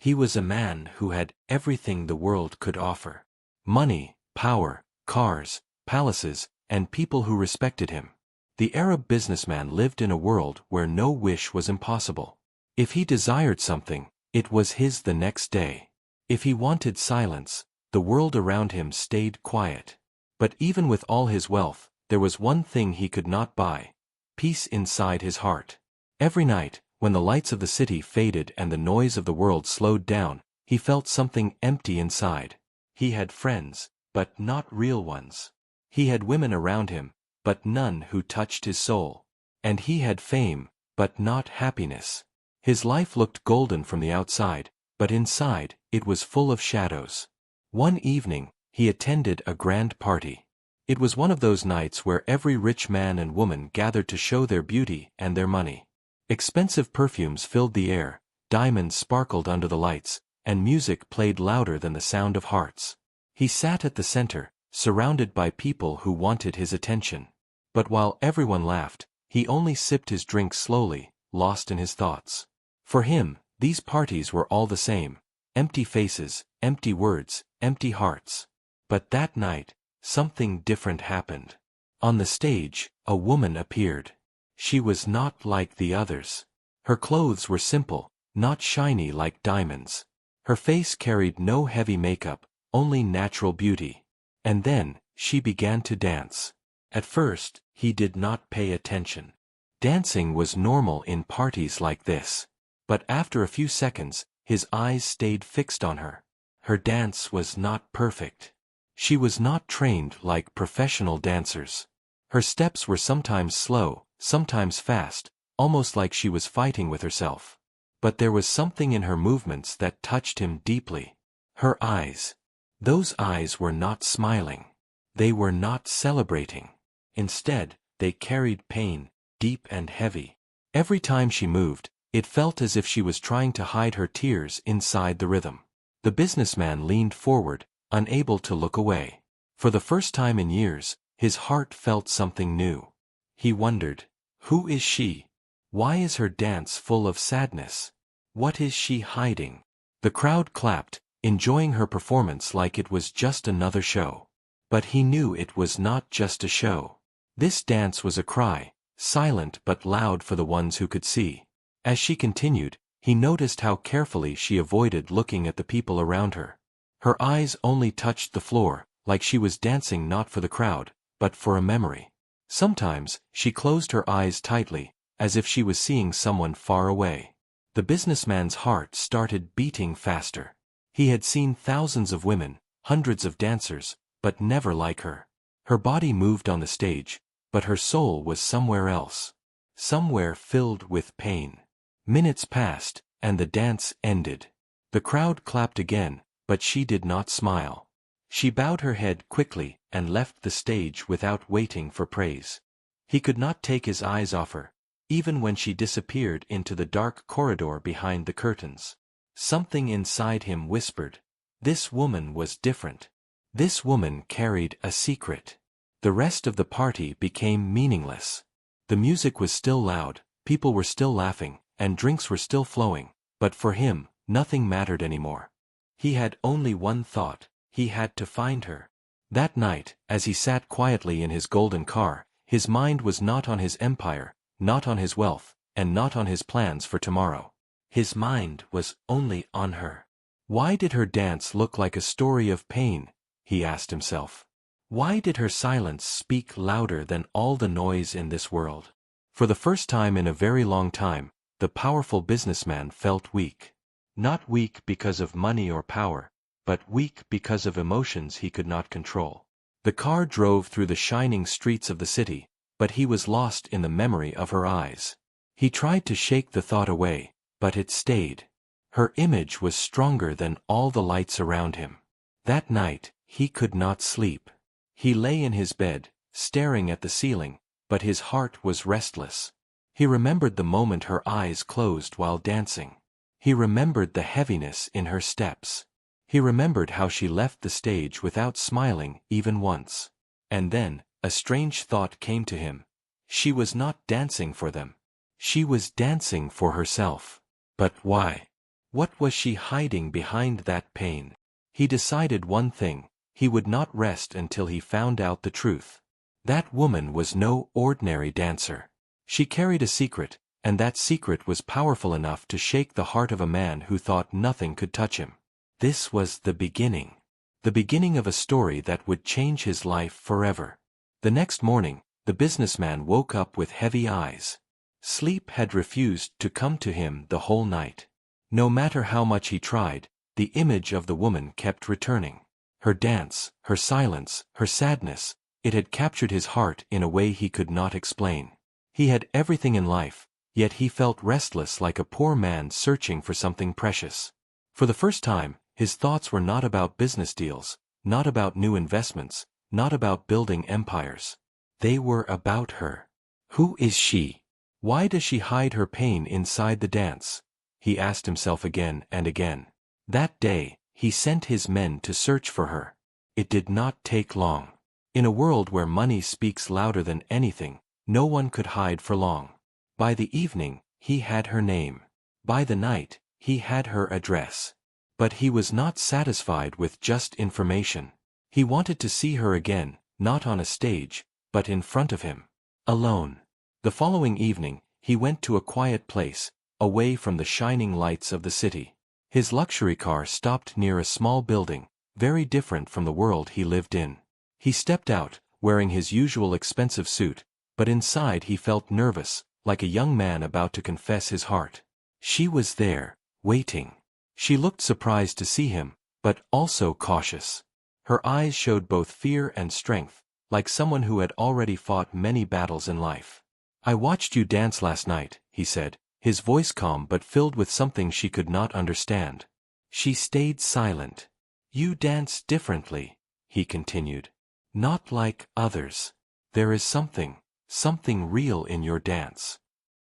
He was a man who had everything the world could offer. Money, power, cars, palaces, and people who respected him. The Arab businessman lived in a world where no wish was impossible. If he desired something, it was his the next day. If he wanted silence, the world around him stayed quiet. But even with all his wealth, there was one thing he could not buy: peace inside his heart. Every night, when the lights of the city faded and the noise of the world slowed down, he felt something empty inside. He had friends, but not real ones. He had women around him, but none who touched his soul. And he had fame, but not happiness. His life looked golden from the outside, but inside, it was full of shadows. One evening, he attended a grand party. It was one of those nights where every rich man and woman gathered to show their beauty and their money. Expensive perfumes filled the air, diamonds sparkled under the lights, and music played louder than the sound of hearts. He sat at the center, surrounded by people who wanted his attention. But while everyone laughed, he only sipped his drink slowly, lost in his thoughts. For him, these parties were all the same: empty faces, empty words, empty hearts. But that night, something different happened. On the stage, a woman appeared. She was not like the others. Her clothes were simple, not shiny like diamonds. Her face carried no heavy makeup, only natural beauty. And then, she began to dance. At first, he did not pay attention. Dancing was normal in parties like this. But after a few seconds, his eyes stayed fixed on her. Her dance was not perfect. She was not trained like professional dancers. Her steps were sometimes slow, sometimes fast, almost like she was fighting with herself. But there was something in her movements that touched him deeply. Her eyes. Those eyes were not smiling. They were not celebrating. Instead, they carried pain, deep and heavy. Every time she moved, it felt as if she was trying to hide her tears inside the rhythm. The businessman leaned forward, unable to look away. For the first time in years, his heart felt something new. He wondered, who is she? Why is her dance full of sadness? What is she hiding? The crowd clapped, enjoying her performance like it was just another show. But he knew it was not just a show. This dance was a cry, silent but loud for the ones who could see. As she continued, he noticed how carefully she avoided looking at the people around her. Her eyes only touched the floor, like she was dancing not for the crowd, but for a memory. Sometimes, she closed her eyes tightly, as if she was seeing someone far away. The businessman's heart started beating faster. He had seen thousands of women, hundreds of dancers, but never like her. Her body moved on the stage, but her soul was somewhere else. Somewhere filled with pain. Minutes passed, and the dance ended. The crowd clapped again, but she did not smile. She bowed her head quickly and left the stage without waiting for praise. He could not take his eyes off her, even when she disappeared into the dark corridor behind the curtains. Something inside him whispered, this woman was different. This woman carried a secret. The rest of the party became meaningless. The music was still loud, people were still laughing, and drinks were still flowing, but for him, nothing mattered anymore. He had only one thought: he had to find her. That night, as he sat quietly in his golden car, his mind was not on his empire, not on his wealth, and not on his plans for tomorrow. His mind was only on her. Why did her dance look like a story of pain? He asked himself. Why did her silence speak louder than all the noise in this world? For the first time in a very long time, the powerful businessman felt weak. Not weak because of money or power, but weak because of emotions he could not control. The car drove through the shining streets of the city, but he was lost in the memory of her eyes. He tried to shake the thought away, but it stayed. Her image was stronger than all the lights around him. That night, he could not sleep. He lay in his bed, staring at the ceiling, but his heart was restless. He remembered the moment her eyes closed while dancing. He remembered the heaviness in her steps. He remembered how she left the stage without smiling even once. And then, a strange thought came to him. She was not dancing for them. She was dancing for herself. But why? What was she hiding behind that pain? He decided one thing: he would not rest until he found out the truth. That woman was no ordinary dancer. She carried a secret, and that secret was powerful enough to shake the heart of a man who thought nothing could touch him. This was the beginning. The beginning of a story that would change his life forever. The next morning, the businessman woke up with heavy eyes. Sleep had refused to come to him the whole night. No matter how much he tried, the image of the woman kept returning. Her dance, her silence, her sadness, it had captured his heart in a way he could not explain. He had everything in life, yet he felt restless like a poor man searching for something precious. For the first time, his thoughts were not about business deals, not about new investments, not about building empires. They were about her. Who is she? Why does she hide her pain inside the dance? He asked himself again and again. That day, he sent his men to search for her. It did not take long. In a world where money speaks louder than anything, no one could hide for long. By the evening, he had her name. By the night, he had her address. But he was not satisfied with just information. He wanted to see her again, not on a stage, but in front of him. Alone. The following evening, he went to a quiet place, away from the shining lights of the city. His luxury car stopped near a small building, very different from the world he lived in. He stepped out, wearing his usual expensive suit, but inside he felt nervous, like a young man about to confess his heart. She was there, waiting. She looked surprised to see him, but also cautious. Her eyes showed both fear and strength, like someone who had already fought many battles in life. "I watched you dance last night," he said, his voice calm but filled with something she could not understand. She stayed silent. "You dance differently," he continued. "Not like others. There is something real in your dance."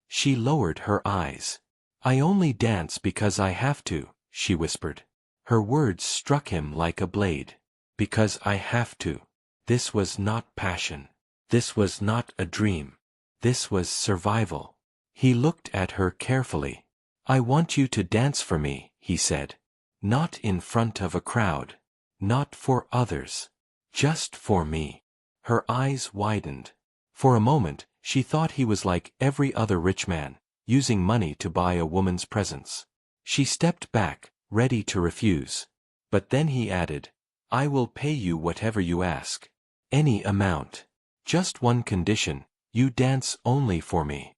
She lowered her eyes. "I only dance because I have to," she whispered. Her words struck him like a blade. Because I have to. This was not passion. This was not a dream. This was survival. He looked at her carefully. "I want you to dance for me," he said. "Not in front of a crowd. Not for others. Just for me." Her eyes widened. For a moment, she thought he was like every other rich man, using money to buy a woman's presence. She stepped back, ready to refuse. But then he added, "I will pay you whatever you ask. Any amount. Just one condition, you dance only for me."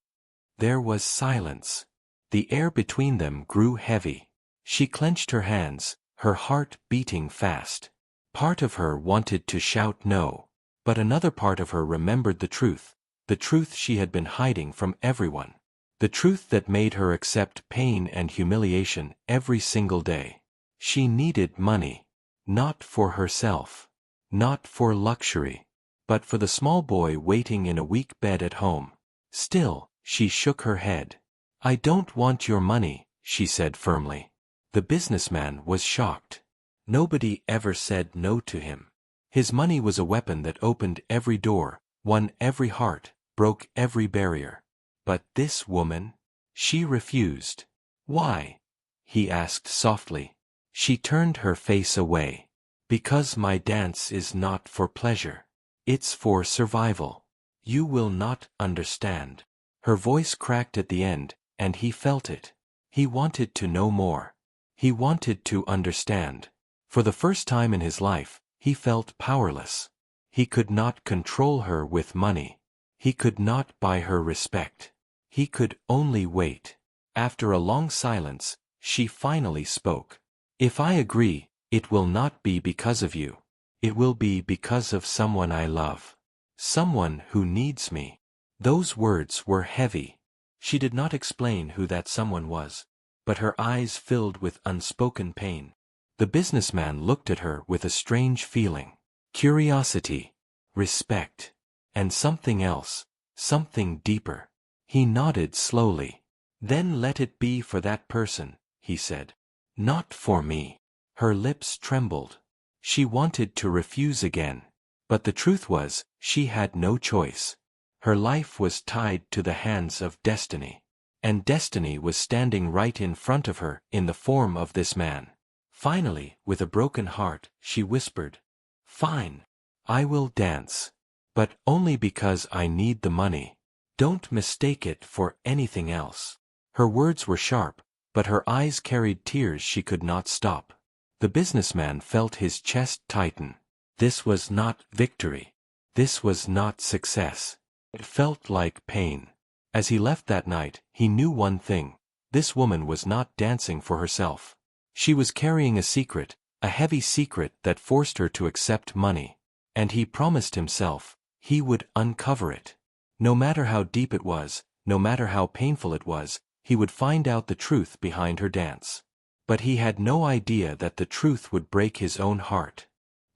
There was silence. The air between them grew heavy. She clenched her hands, her heart beating fast. Part of her wanted to shout no, but another part of her remembered the truth she had been hiding from everyone. The truth that made her accept pain and humiliation every single day. She needed money. Not for herself. Not for luxury. But for the small boy waiting in a weak bed at home. Still, she shook her head. "I don't want your money," she said firmly. The businessman was shocked. Nobody ever said no to him. His money was a weapon that opened every door, won every heart, broke every barrier. But this woman? She refused. "Why?" he asked softly. She turned her face away. "Because my dance is not for pleasure. It's for survival. You will not understand." Her voice cracked at the end, and he felt it. He wanted to know more. He wanted to understand. For the first time in his life, he felt powerless. He could not control her with money. He could not buy her respect. He could only wait. After a long silence, she finally spoke. "If I agree, it will not be because of you. It will be because of someone I love. Someone who needs me." Those words were heavy. She did not explain who that someone was, but her eyes filled with unspoken pain. The businessman looked at her with a strange feeling. Curiosity, respect, and something else, something deeper. He nodded slowly. "Then let it be for that person," he said. "Not for me." Her lips trembled. She wanted to refuse again. But the truth was, she had no choice. Her life was tied to the hands of destiny. and destiny was standing right in front of her in the form of this man. Finally, with a broken heart, she whispered, "Fine. I will dance. But only because I need the money. Don't mistake it for anything else." Her words were sharp, but her eyes carried tears she could not stop. The businessman felt his chest tighten. This was not victory. This was not success. It felt like pain. As he left that night, he knew one thing. This woman was not dancing for herself. She was carrying a secret, a heavy secret that forced her to accept money. And he promised himself, he would uncover it. No matter how deep it was, no matter how painful it was, he would find out the truth behind her dance. But he had no idea that the truth would break his own heart.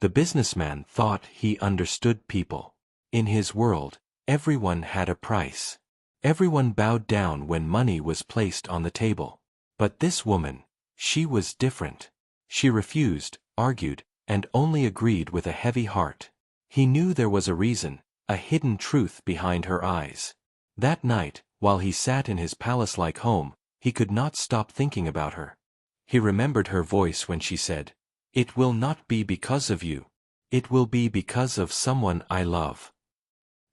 The businessman thought he understood people. In his world, everyone had a price. Everyone bowed down when money was placed on the table. But this woman, she was different. She refused, argued, and only agreed with a heavy heart. He knew there was a reason, a hidden truth behind her eyes. That night, while he sat in his palace-like home, he could not stop thinking about her. He remembered her voice when she said, "It will not be because of you. It will be because of someone I love."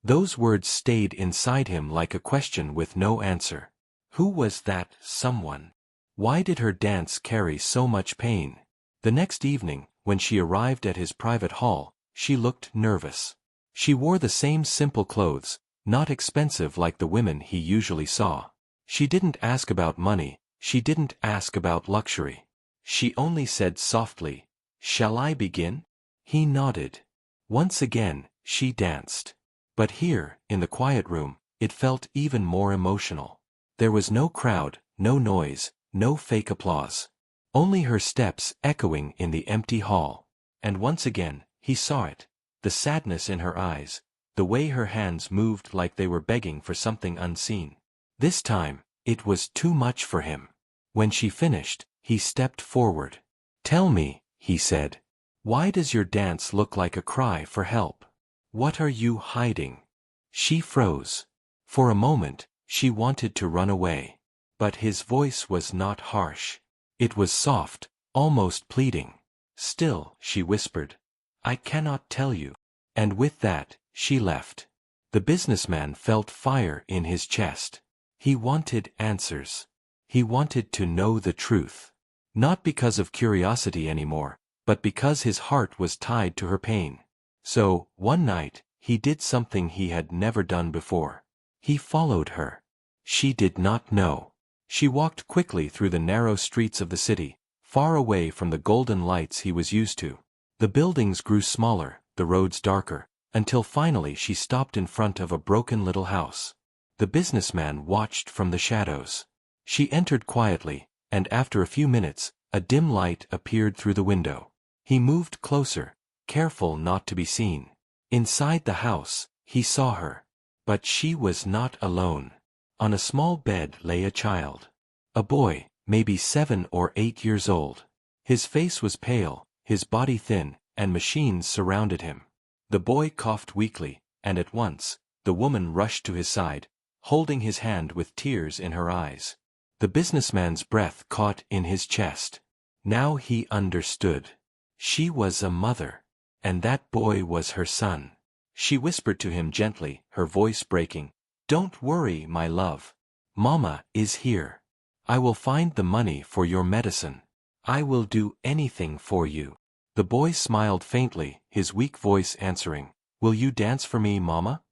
Those words stayed inside him like a question with no answer. Who was that someone? Why did her dance carry so much pain? The next evening, when she arrived at his private hall, she looked nervous. She wore the same simple clothes, not expensive like the women he usually saw. She didn't ask about money, she didn't ask about luxury. She only said softly, "Shall I begin?" He nodded. Once again, she danced. But here, in the quiet room, it felt even more emotional. There was no crowd, no noise, no fake applause. Only her steps echoing in the empty hall. And once again, he saw it. The sadness in her eyes, the way her hands moved like they were begging for something unseen. This time, it was too much for him. When she finished, he stepped forward. "Tell me," he said, "why does your dance look like a cry for help? What are you hiding?" She froze. For a moment, she wanted to run away. But his voice was not harsh. It was soft, almost pleading. "Still," she whispered, "I cannot tell you." And with that, she left. The businessman felt fire in his chest. He wanted answers. He wanted to know the truth. Not because of curiosity anymore, but because his heart was tied to her pain. So, one night, he did something he had never done before. He followed her. She did not know. She walked quickly through the narrow streets of the city, far away from the golden lights he was used to. The buildings grew smaller, the roads darker, until finally she stopped in front of a broken little house. The businessman watched from the shadows. She entered quietly, and after a few minutes, a dim light appeared through the window. He moved closer, careful not to be seen. Inside the house, he saw her. But she was not alone. On a small bed lay a child. A boy, maybe 7 or 8 years old. His face was pale, his body thin, and machines surrounded him. The boy coughed weakly, and at once, the woman rushed to his side, holding his hand with tears in her eyes. The businessman's breath caught in his chest. Now he understood. She was a mother. And that boy was her son. She whispered to him gently, her voice breaking, "Don't worry, my love. Mama is here. I will find the money for your medicine. I will do anything for you." The boy smiled faintly, his weak voice answering, "Will you dance for me, Mama?"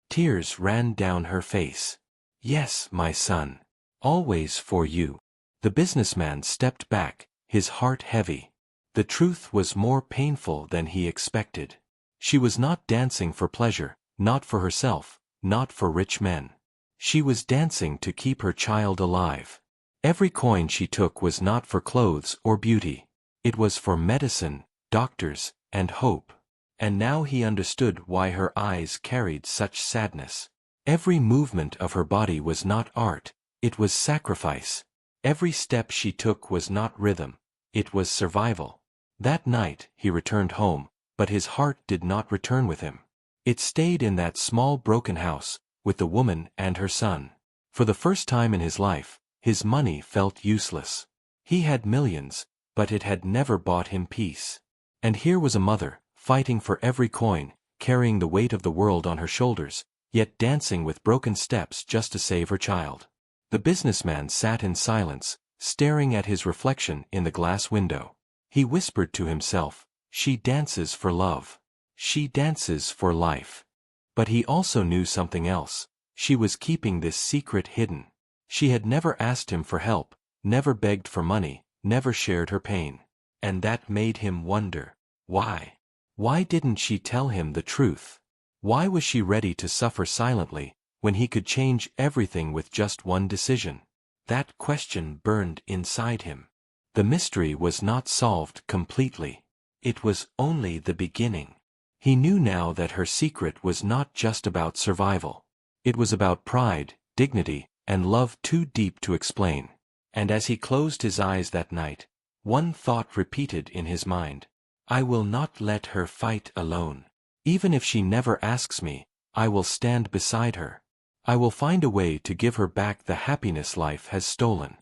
Tears ran down her face. "Yes, my son. Always for you." The businessman stepped back, his heart heavy. The truth was more painful than he expected. She was not dancing for pleasure, not for herself, not for rich men. She was dancing to keep her child alive. Every coin she took was not for clothes or beauty. It was for medicine, doctors, and hope. And now he understood why her eyes carried such sadness. Every movement of her body was not art, it was sacrifice. Every step she took was not rhythm, it was survival. That night, he returned home, but his heart did not return with him. It stayed in that small broken house, with the woman and her son. For the first time in his life, his money felt useless. He had millions, but it had never bought him peace. And here was a mother, fighting for every coin, carrying the weight of the world on her shoulders, yet dancing with broken steps just to save her child. The businessman sat in silence, staring at his reflection in the glass window. He whispered to himself, "She dances for love. She dances for life." But he also knew something else. She was keeping this secret hidden. She had never asked him for help, never begged for money, never shared her pain. And that made him wonder, why? Why didn't she tell him the truth? Why was she ready to suffer silently, when he could change everything with just one decision? That question burned inside him. The mystery was not solved completely. It was only the beginning. He knew now that her secret was not just about survival. It was about pride, dignity, and love too deep to explain. And as he closed his eyes that night, one thought repeated in his mind: I will not let her fight alone. Even if she never asks me, I will stand beside her. I will find a way to give her back the happiness life has stolen.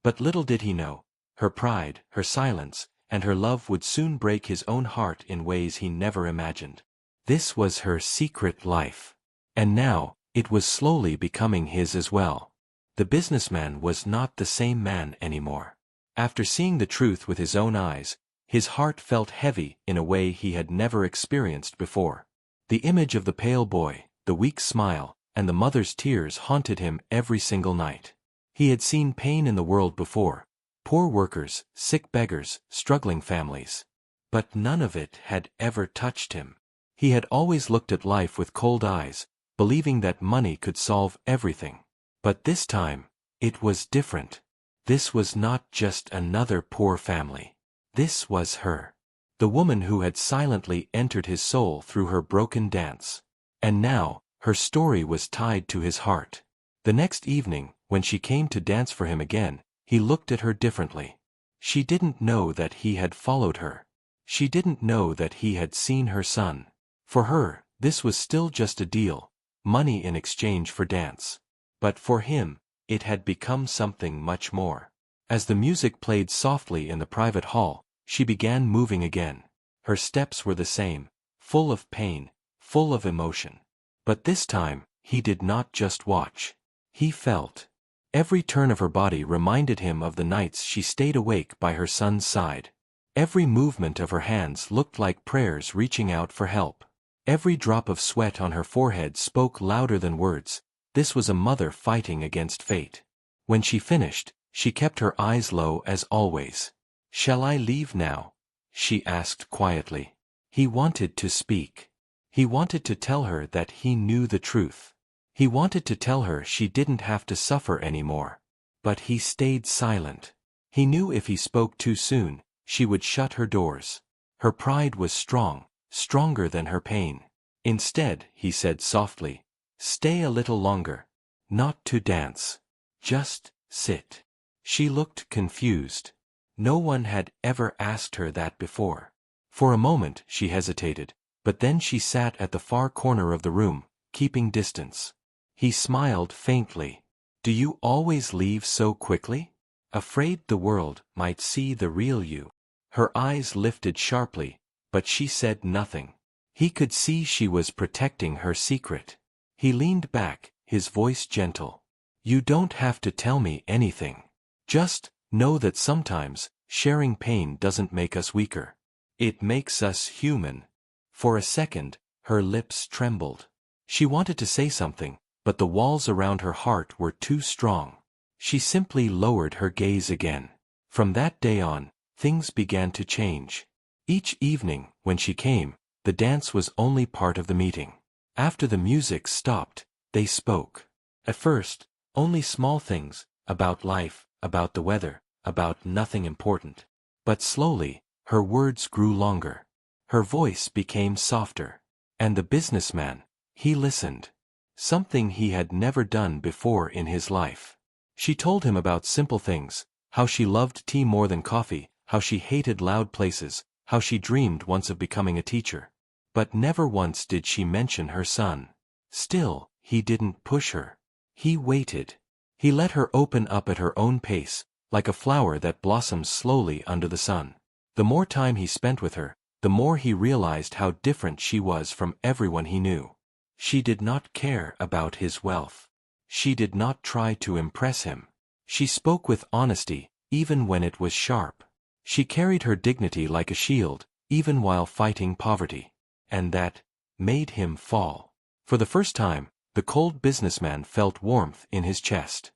But little did he know, her pride, her silence, and her love would soon break his own heart in ways he never imagined. This was her secret life. And now, it was slowly becoming his as well. The businessman was not the same man anymore. After seeing the truth with his own eyes, his heart felt heavy in a way he had never experienced before. The image of the pale boy, the weak smile, and the mother's tears haunted him every single night. He had seen pain in the world before: poor workers, sick beggars, struggling families. But none of it had ever touched him. He had always looked at life with cold eyes, believing that money could solve everything. But this time, it was different. This was not just another poor family. This was her. The woman who had silently entered his soul through her broken dance. And now, her story was tied to his heart. The next evening, when she came to dance for him again, he looked at her differently. She didn't know that he had followed her. She didn't know that he had seen her son. For her, this was still just a deal, money in exchange for dance. But for him, it had become something much more. As the music played softly in the private hall, she began moving again. Her steps were the same, full of pain, full of emotion. But this time, he did not just watch. He felt. Every turn of her body reminded him of the nights she stayed awake by her son's side. Every movement of her hands looked like prayers reaching out for help. Every drop of sweat on her forehead spoke louder than words. This was a mother fighting against fate. When she finished, she kept her eyes low as always. "Shall I leave now?" she asked quietly. He wanted to speak. He wanted to tell her that he knew the truth. He wanted to tell her she didn't have to suffer anymore. But he stayed silent. He knew if he spoke too soon, she would shut her doors. Her pride was strong, stronger than her pain. Instead, he said softly, "Stay a little longer. Not to dance. Just sit." She looked confused. No one had ever asked her that before. For a moment she hesitated, but then she sat at the far corner of the room, keeping distance. He smiled faintly. "Do you always leave so quickly? Afraid the world might see the real you?" Her eyes lifted sharply, but she said nothing. He could see she was protecting her secret. He leaned back, his voice gentle. "You don't have to tell me anything. Just know that sometimes, sharing pain doesn't make us weaker. It makes us human." For a second, her lips trembled. She wanted to say something, but the walls around her heart were too strong. She simply lowered her gaze again. From that day on, things began to change. Each evening, when she came, the dance was only part of the meeting. After the music stopped, they spoke. At first, only small things, about life, about the weather, about nothing important. But slowly, her words grew longer. Her voice became softer. And the businessman, he listened. Something he had never done before in his life. She told him about simple things: how she loved tea more than coffee, how she hated loud places, how she dreamed once of becoming a teacher. But never once did she mention her son. Still, he didn't push her. He waited. He let her open up at her own pace, like a flower that blossoms slowly under the sun. The more time he spent with her, the more he realized how different she was from everyone he knew. She did not care about his wealth. She did not try to impress him. She spoke with honesty, even when it was sharp. She carried her dignity like a shield, even while fighting poverty. And that made him fall. For the first time, the cold businessman felt warmth in his chest.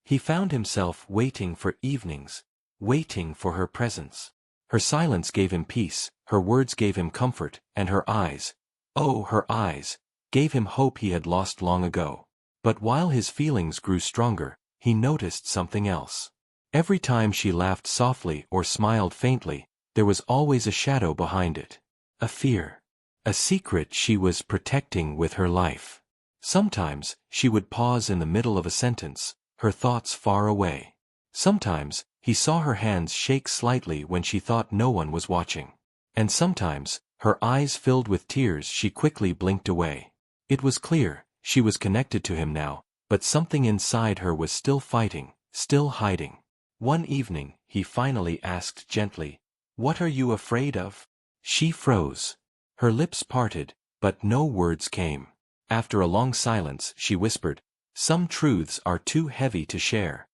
He found himself waiting for evenings, waiting for her presence. Her silence gave him peace, her words gave him comfort, and her eyes, oh, her eyes, gave him hope he had lost long ago. But while his feelings grew stronger, he noticed something else. Every time she laughed softly or smiled faintly, there was always a shadow behind it. A fear. A secret she was protecting with her life. Sometimes, she would pause in the middle of a sentence, her thoughts far away. Sometimes, he saw her hands shake slightly when she thought no one was watching. And sometimes, her eyes filled with tears she quickly blinked away. It was clear, she was connected to him now, but something inside her was still fighting, still hiding. One evening, he finally asked gently, "What are you afraid of?" She froze. Her lips parted, but no words came. After a long silence, she whispered, "Some truths are too heavy to share."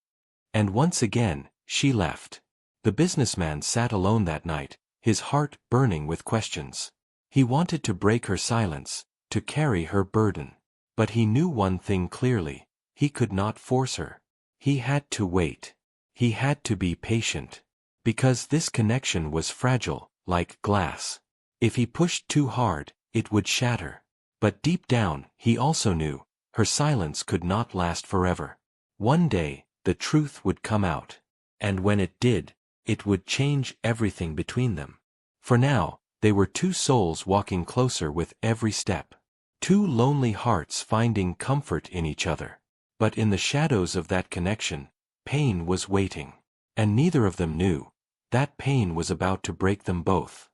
And once again, she left. The businessman sat alone that night, his heart burning with questions. He wanted to break her silence, to carry her burden. But he knew one thing clearly, he could not force her. He had to wait. He had to be patient. Because this connection was fragile, like glass. If he pushed too hard, it would shatter. But deep down, he also knew, her silence could not last forever. One day, the truth would come out. And when it did, it would change everything between them. For now, they were two souls walking closer with every step. Two lonely hearts finding comfort in each other. But in the shadows of that connection, pain was waiting. And neither of them knew that pain was about to break them both.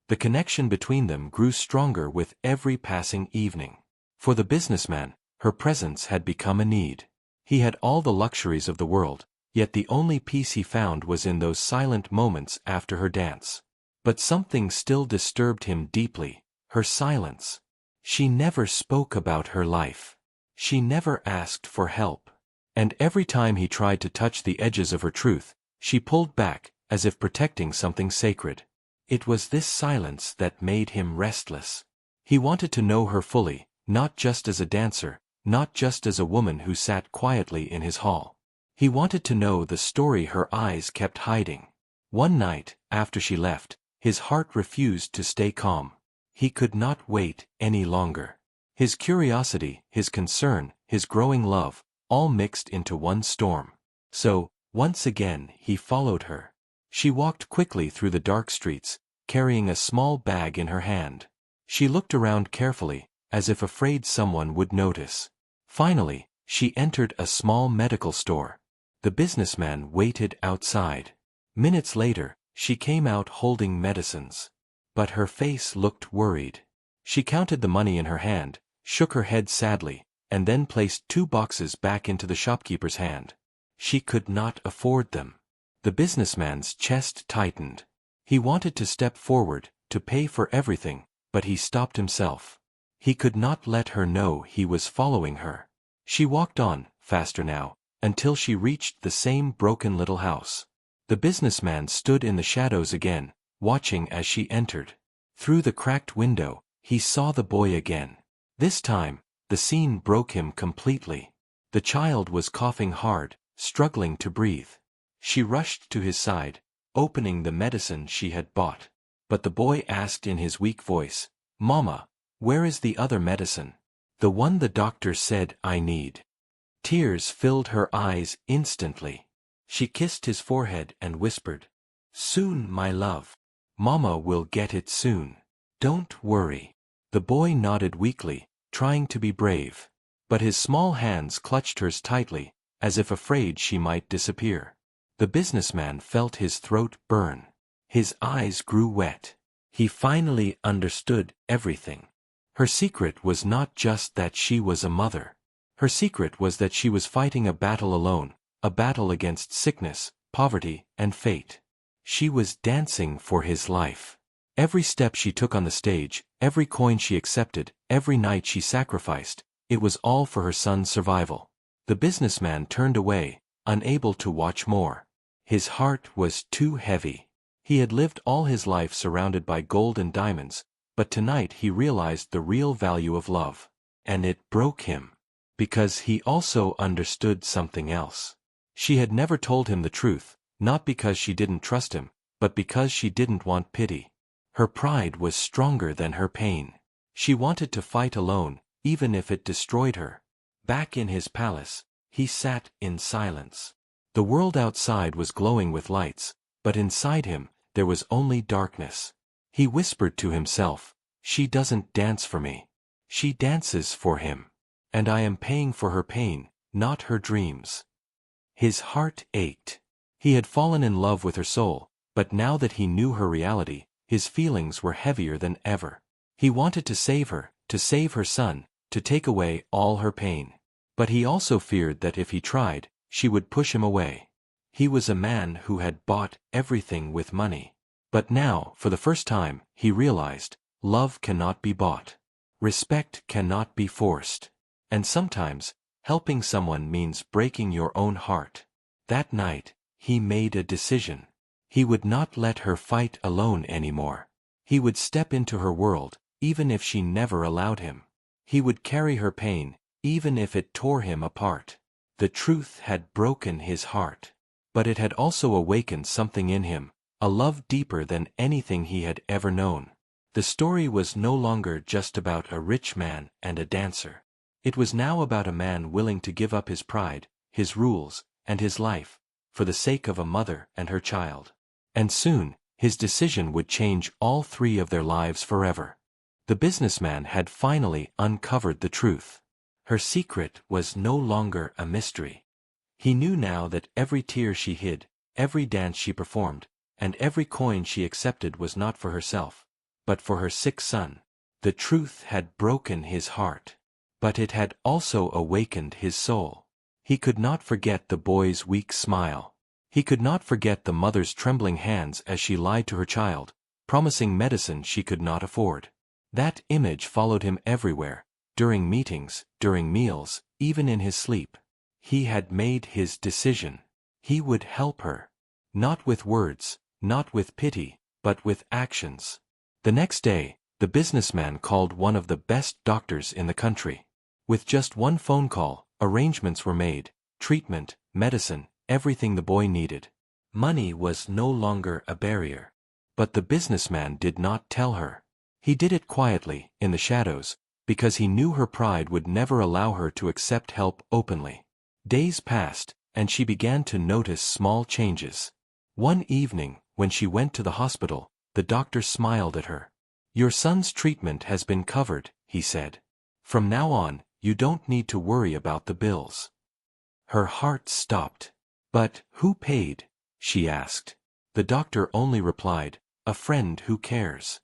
The connection between them grew stronger with every passing evening. For the businessman, her presence had become a need. He had all the luxuries of the world, yet the only peace he found was in those silent moments after her dance. But something still disturbed him deeply, her silence. She never spoke about her life. She never asked for help. And every time he tried to touch the edges of her truth, she pulled back, as if protecting something sacred. It was this silence that made him restless. He wanted to know her fully, not just as a dancer, not just as a woman who sat quietly in his hall. He wanted to know the story her eyes kept hiding. One night, after she left, his heart refused to stay calm. He could not wait any longer. His curiosity, his concern, his growing love, all mixed into one storm. So, once again he followed her. She walked quickly through the dark streets, carrying a small bag in her hand. She looked around carefully, as if afraid someone would notice. Finally, she entered a small medical store. The businessman waited outside. Minutes later, she came out holding medicines. But her face looked worried. She counted the money in her hand, shook her head sadly, and then placed 2 boxes back into the shopkeeper's hand. She could not afford them. The businessman's chest tightened. He wanted to step forward, to pay for everything, but he stopped himself. He could not let her know he was following her. She walked on, faster now, until she reached the same broken little house. The businessman stood in the shadows again, watching as she entered. Through the cracked window, he saw the boy again. This time, the scene broke him completely. The child was coughing hard, struggling to breathe. She rushed to his side, opening the medicine she had bought. But the boy asked in his weak voice, "Mama, where is the other medicine? The one the doctor said I need." Tears filled her eyes instantly. She kissed his forehead and whispered, "Soon, my love. Mama will get it soon. Don't worry." The boy nodded weakly, trying to be brave. But his small hands clutched hers tightly, as if afraid she might disappear. The businessman felt his throat burn. His eyes grew wet. He finally understood everything. Her secret was not just that she was a mother. Her secret was that she was fighting a battle alone, a battle against sickness, poverty, and fate. She was dancing for his life. Every step she took on the stage, every coin she accepted, every night she sacrificed, it was all for her son's survival. The businessman turned away, unable to watch more. His heart was too heavy. He had lived all his life surrounded by gold and diamonds, but tonight he realized the real value of love. And it broke him. Because he also understood something else. She had never told him the truth, not because she didn't trust him, but because she didn't want pity. Her pride was stronger than her pain. She wanted to fight alone, even if it destroyed her. Back in his palace, he sat in silence. The world outside was glowing with lights, but inside him, there was only darkness. He whispered to himself, "She doesn't dance for me. She dances for him. And I am paying for her pain, not her dreams." His heart ached. He had fallen in love with her soul, but now that he knew her reality, his feelings were heavier than ever. He wanted to save her son, to take away all her pain. But he also feared that if he tried, she would push him away. He was a man who had bought everything with money. But now, for the first time, he realized, love cannot be bought. Respect cannot be forced. And sometimes, helping someone means breaking your own heart. That night, he made a decision. He would not let her fight alone anymore. He would step into her world, even if she never allowed him. He would carry her pain, even if it tore him apart. The truth had broken his heart. But it had also awakened something in him, a love deeper than anything he had ever known. The story was no longer just about a rich man and a dancer. It was now about a man willing to give up his pride, his rules, and his life, for the sake of a mother and her child. And soon, his decision would change all three of their lives forever. The businessman had finally uncovered the truth. Her secret was no longer a mystery. He knew now that every tear she hid, every dance she performed, and every coin she accepted was not for herself, but for her sick son. The truth had broken his heart. But it had also awakened his soul. He could not forget the boy's weak smile. He could not forget the mother's trembling hands as she lied to her child, promising medicine she could not afford. That image followed him everywhere, during meetings, during meals, even in his sleep. He had made his decision. He would help her. Not with words, not with pity, but with actions. The next day, the businessman called one of the best doctors in the country. With just one phone call, arrangements were made, treatment, medicine, everything the boy needed. Money was no longer a barrier. But the businessman did not tell her. He did it quietly, in the shadows, because he knew her pride would never allow her to accept help openly. Days passed, and she began to notice small changes. One evening, when she went to the hospital, the doctor smiled at her. "Your son's treatment has been covered," he said. "From now on, you don't need to worry about the bills." Her heart stopped. "But who paid?" she asked. The doctor only replied, "A friend who cares."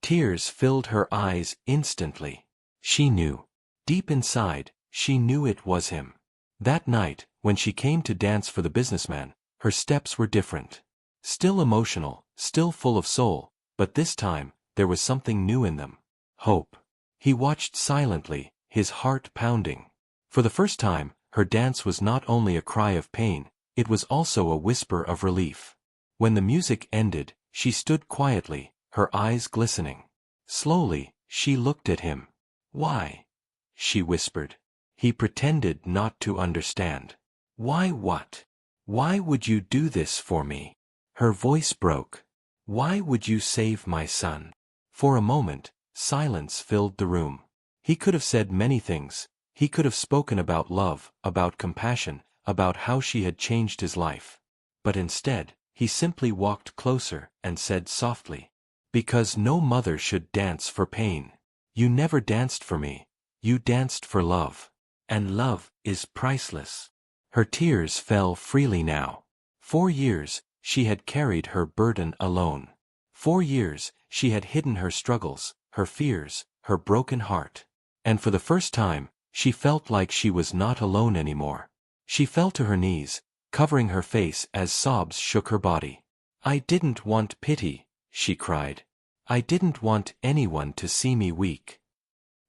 Tears filled her eyes instantly. She knew. Deep inside, she knew it was him. That night, when she came to dance for the businessman, her steps were different. Still emotional, still full of soul, but this time, there was something new in them. Hope. He watched silently, his heart pounding. For the first time, her dance was not only a cry of pain, it was also a whisper of relief. When the music ended, she stood quietly, her eyes glistening. Slowly, she looked at him. "Why?" she whispered. He pretended not to understand. "Why what? Why would you do this for me?" Her voice broke. "Why would you save my son?" For a moment, silence filled the room. He could have said many things. He could have spoken about love, about compassion, about how she had changed his life. But instead, he simply walked closer and said softly, "Because no mother should dance for pain. You never danced for me. You danced for love. And love is priceless." Her tears fell freely now. 4 years, she had carried her burden alone. 4 years, she had hidden her struggles, her fears, her broken heart. And for the first time, She felt like she was not alone anymore. She fell to her knees, covering her face as sobs shook her body. "I didn't want pity," she cried. "I didn't want anyone to see me weak."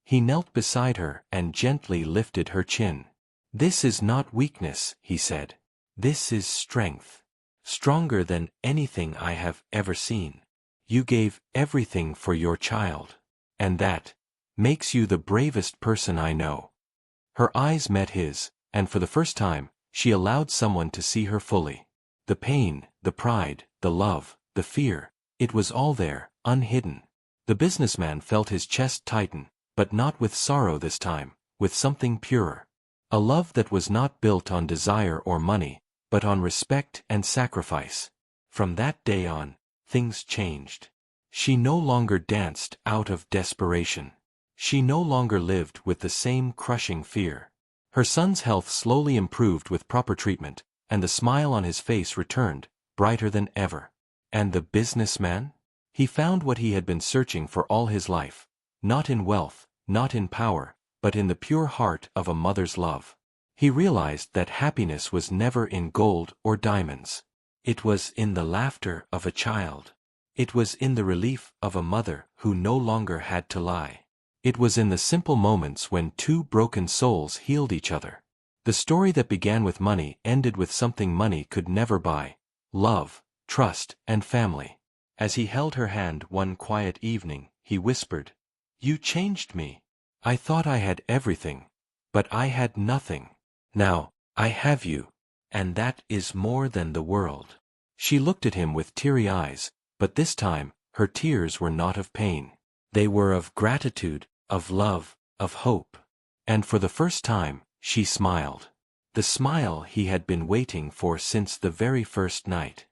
He knelt beside her and gently lifted her chin. "This is not weakness," he said. "This is strength. Stronger than anything I have ever seen. You gave everything for your child. And that makes you the bravest person I know." Her eyes met his, and for the first time, she allowed someone to see her fully. The pain, the pride, the love, the fear, it was all there, unhidden. The businessman felt his chest tighten, but not with sorrow this time, with something purer. A love that was not built on desire or money, but on respect and sacrifice. From that day on, things changed. She no longer danced out of desperation. She no longer lived with the same crushing fear. Her son's health slowly improved with proper treatment, and the smile on his face returned, brighter than ever. And the businessman? He found what he had been searching for all his life, not in wealth, not in power, but in the pure heart of a mother's love. He realized that happiness was never in gold or diamonds. It was in the laughter of a child. It was in the relief of a mother who no longer had to lie. It was in the simple moments when two broken souls healed each other. The story that began with money ended with something money could never buy: love, trust, and family. As he held her hand one quiet evening, he whispered, "You changed me. I thought I had everything, but I had nothing. Now, I have you, and that is more than the world." She looked at him with teary eyes, but this time, her tears were not of pain. They were of gratitude, of love, of hope. And for the first time, she smiled. The smile he had been waiting for since the very first night.